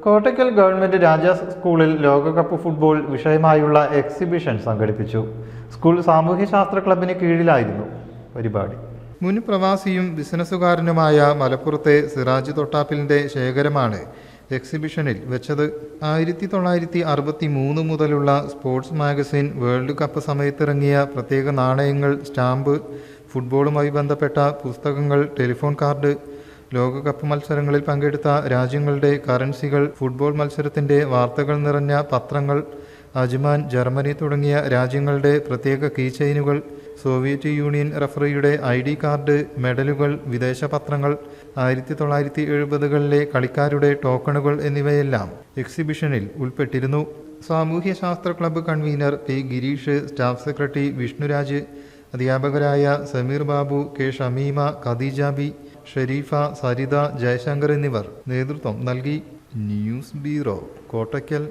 Kottakkal government Rajas സ്കൂളിൽ ലോകകപ്പ് football വിഷയമായുള്ള exhibition സംഘടിപ്പിച്ചു. സ്കൂൾ സാമൂഹ്യശാസ്ത്ര ക്ലബിന് കീഴിലായിരുന്നു പരിപാടി. മുൻ പ്രവാസിയും ബിസിനസ്സുകാരനുമായ മലപ്പുറത്തെ സിറാജ് തൊട്ടാപ്പിലിന്റെ ശേഖരമാണ് എക്സിബിഷനിൽ വെച്ചത്. 1963 മുതലുള്ള സ്പോർട്സ് മാഗസിൻ, വേൾഡ് കപ്പ് സമയത്തിറങ്ങിയ പ്രത്യേക നാണയങ്ങൾ, സ്റ്റാമ്പ്, ഫുട്ബോളുമായി ബന്ധപ്പെട്ട പുസ്തകങ്ങൾ, ടെലിഫോൺ കാർഡ്, ലോകകപ്പ് മത്സരങ്ങളിൽ പങ്കെടുത്ത രാജ്യങ്ങളുടെ കറൻസികൾ, ഫുട്ബോൾ മത്സരത്തിൻ്റെ വാർത്തകൾ നിറഞ്ഞ പത്രങ്ങൾ, അജ്മാൻ, ജർമ്മനി തുടങ്ങിയ രാജ്യങ്ങളുടെ പ്രത്യേക കീ ചെയിനുകൾ, സോവിയറ്റ് യൂണിയൻ റഫറിയുടെ ID കാർഡ്, മെഡലുകൾ, വിദേശ പത്രങ്ങൾ, 1970കളിലെ കളിക്കാരുടെ ടോക്കണുകൾ എന്നിവയെല്ലാം എക്സിബിഷനിൽ ഉൾപ്പെട്ടിരുന്നു. സാമൂഹ്യശാസ്ത്ര club convener P. Girish, staff secretary Vishnuraj, അധ്യാപകരായ സമീർ ബാബു, K. ഷമീമ, ഖദീജ ബി, ഷരീഫ, സരിത, ജയശങ്കർ എന്നിവർ നേതൃത്വം നൽകി. News bureau, Kottakkal.